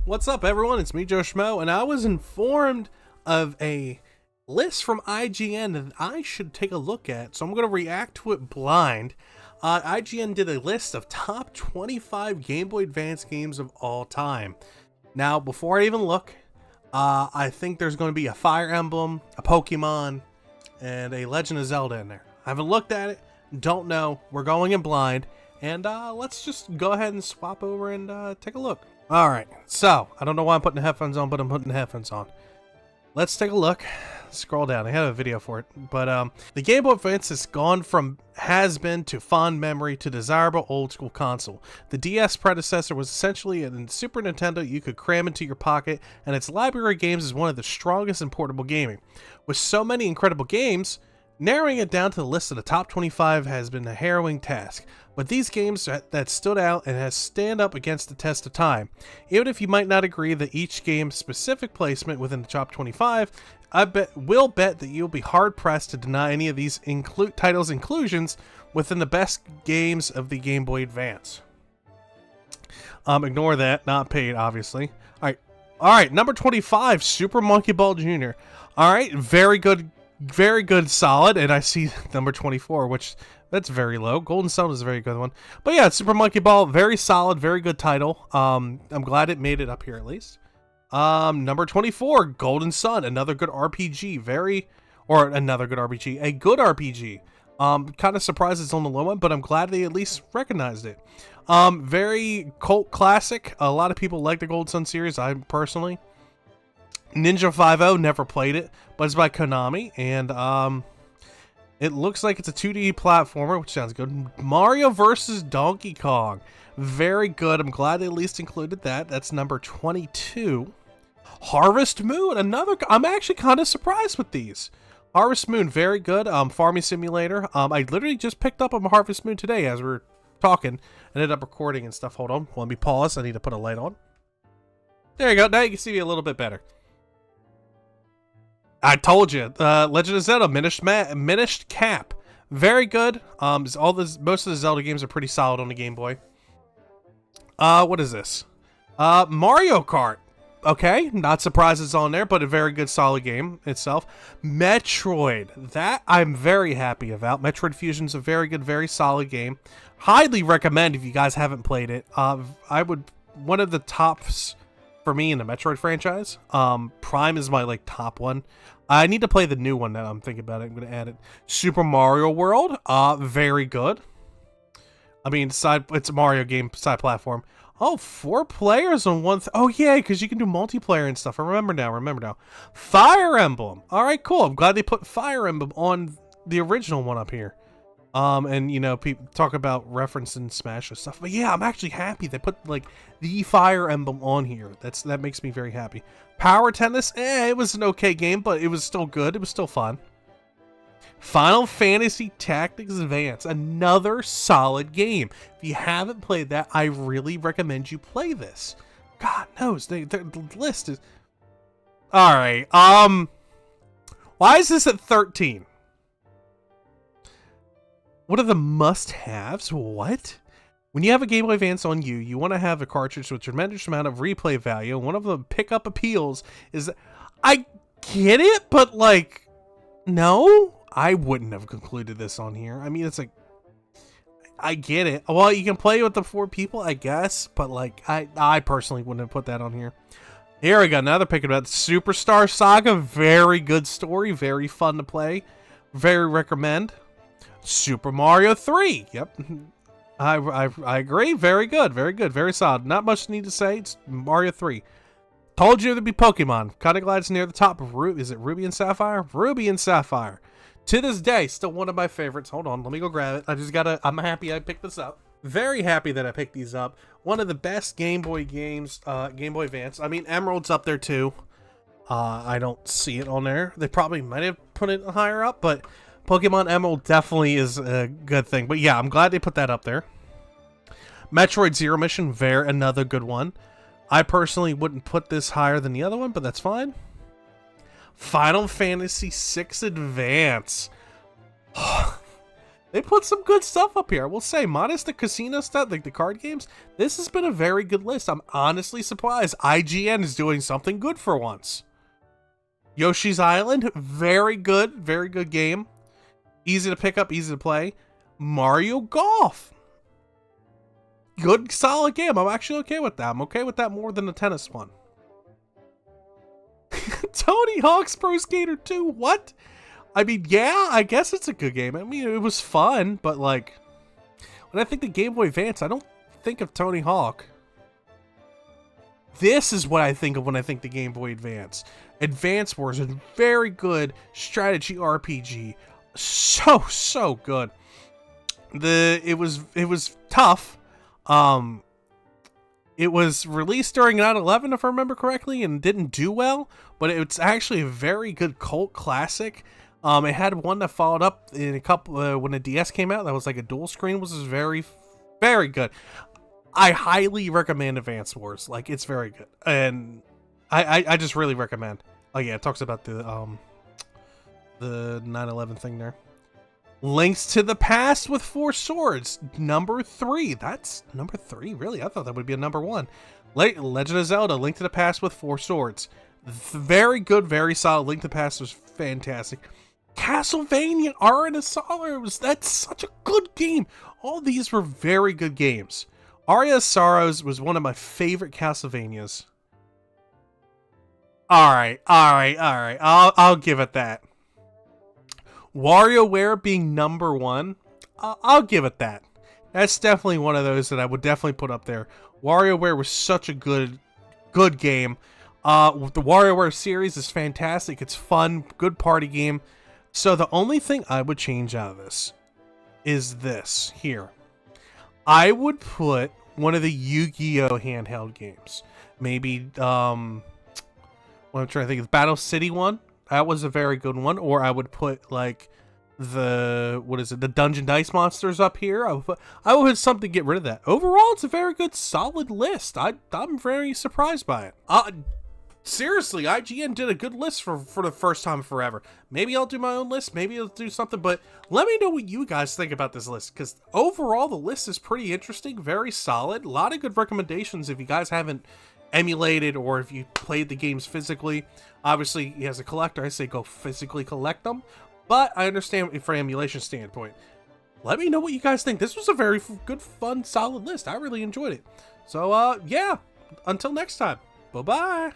What's up, everyone? It's me, Schmmo, and I was informed of a list from IGN that I should take a look at, so I'm going to react to it blind. IGN did a list of top 25 Game Boy Advance games of all time. Now, before I even look, I think there's going to be a Fire Emblem, a Pokemon, and a Legend of Zelda in there. I haven't looked at it, don't know, we're going in blind, and let's just go ahead and swap over and take a look. Alright, so, I don't know why I'm putting the headphones on, but I'm putting the headphones on. Let's take a look. Scroll down, I had a video for it. But the Game Boy Advance has been to fond memory to desirable old school console. The DS predecessor was essentially a Super Nintendo you could cram into your pocket, and its library of games is one of the strongest in portable gaming. With so many incredible games, narrowing it down to the list of the top 25 has been a harrowing task, but these games that stood out and has stand up against the test of time. Even if you might not agree that each game's specific placement within the top 25, I will bet that you'll be hard-pressed to deny any of these titles' inclusions within the best games of the Game Boy Advance. Ignore that, not paid, obviously. Alright, number 25, Super Monkey Ball Jr. Alright, very good, solid, and I see number 24, which that's very low. Golden Sun is a very good one. But yeah, Super Monkey Ball, very solid, very good title. I'm glad it made it up here at least. Number 24, Golden Sun, another good RPG, a good RPG. Kind of surprised it's on the low one, but I'm glad they at least recognized it. Very cult classic. A lot of people like the Golden Sun series. I personally. Ninja 5-0, never played it, but it's by Konami, and it looks like it's a 2D platformer, which sounds good. Mario vs. Donkey Kong, very good. I'm glad they at least included that. That's number 22. Harvest Moon, another. I'm actually kind of surprised with these. Harvest Moon, very good. Farming simulator. I literally just picked up on Harvest Moon today as we were talking. I ended up recording and stuff. Hold on, let me pause. I need to put a light on. There you go. Now you can see me a little bit better. I told you, Legend of Zelda, Minish Cap, very good. Most of the Zelda games are pretty solid on the Game Boy. What is this? Mario Kart. Okay, not surprised it's on there, but a very good, solid game itself. Metroid, that I'm very happy about. Metroid Fusion's a very good, very solid game. Highly recommend if you guys haven't played it. One of the tops for me in the Metroid franchise. Prime is my top one. I need to play the new one now I'm thinking about it. I'm going to add it. Super Mario World, very good. I mean, it's a Mario game, side platform. Oh, 4 players on one. Oh yeah, because you can do multiplayer and stuff. I remember now. Fire Emblem. All right, cool. I'm glad they put Fire Emblem on the original one up here. And you know, people talk about referencing Smash and stuff, but yeah, I'm actually happy they put the Fire Emblem on here. That makes me very happy. Power Tennis, it was an okay game, but it was still good. It was still fun. Final Fantasy Tactics Advance, another solid game. If you haven't played that, I really recommend you play this. God knows, the list is. All right. Why is this at 13? What are the must-haves? What? When you have a Game Boy Advance on you, you want to have a cartridge with a tremendous amount of replay value. One of the pickup appeals is that I get it, but no, I wouldn't have concluded this on here. I mean, it's I get it. Well, you can play with the 4 people, I guess, but I personally wouldn't have put that on here. Here we go. Now they're picking about Superstar Saga. Very good story. Very fun to play. Very recommend. Super Mario 3. Yep. I agree. Very good. Very solid. Not much need to say. It's Mario 3. Told you there'd be Pokemon. Kind of glad it's near the top. Is it Ruby and Sapphire? Ruby and Sapphire. To this day, still one of my favorites. Hold on. Let me go grab it. I'm happy I picked this up. Very happy that I picked these up. One of the best Game Boy games, Game Boy Advance. I mean, Emerald's up there too. I don't see it on there. They probably might have put it higher up, but Pokemon Emerald definitely is a good thing. But yeah, I'm glad they put that up there. Metroid Zero Mission, another good one. I personally wouldn't put this higher than the other one, but that's fine. Final Fantasy VI Advance. They put some good stuff up here. I will say, minus the casino stuff, like the card games, this has been a very good list. I'm honestly surprised. IGN is doing something good for once. Yoshi's Island, very good game. Easy to pick up, easy to play. Mario Golf. Good, solid game. I'm actually okay with that. I'm okay with that more than the tennis one. Tony Hawk's Pro Skater 2, what? I mean, yeah, I guess it's a good game. I mean, it was fun, but like, when I think the Game Boy Advance, I don't think of Tony Hawk. This is what I think of when I think the Game Boy Advance. Advance Wars, a very good strategy RPG. So good. It was tough. It was released during 9/11, if I remember correctly, and didn't do well, but it's actually a very good cult classic. It had one that followed up in a couple when the DS came out. That was like a dual screen. Was very good. I highly recommend Advance Wars. Like, it's very good, and I just really recommend. Oh yeah, it talks about the 9/11 thing there. Links to the Past with 4 Swords, number 3. That's number 3, really? I thought that would be a number 1. Legend of Zelda: Link to the Past with 4 Swords. Very good, very solid. Link to the Past was fantastic. Castlevania: Aria of Sorrow, that's such a good game. All these were very good games. Aria of Sorrows was one of my favorite Castlevanias. Alright. I'll give it that. WarioWare being number 1, I'll give it that. That's definitely one of those that I would definitely put up there. WarioWare was such a good game. The WarioWare series is fantastic. It's fun, good party game. So the only thing I would change out of this is this here. I would put one of the Yu-Gi-Oh handheld games. Maybe what I'm trying to think of, Battle City one. That was a very good one. Or I would put like the Dungeon Dice Monsters up here. I would put something to get rid of that. Overall, it's a very good, solid list. I'm very surprised by it. Seriously, IGN did a good list for the first time forever. Maybe I'll do my own list. Maybe I'll do something. But let me know what you guys think about this list, because overall, the list is pretty interesting, very solid. A lot of good recommendations if you guys haven't emulated or if you played the games physically. Obviously, as a collector, I say go physically collect them, but I understand from an emulation standpoint. Let me know what you guys think. This was a very good, fun, solid list. I really enjoyed it. So, yeah, until next time, bye-bye.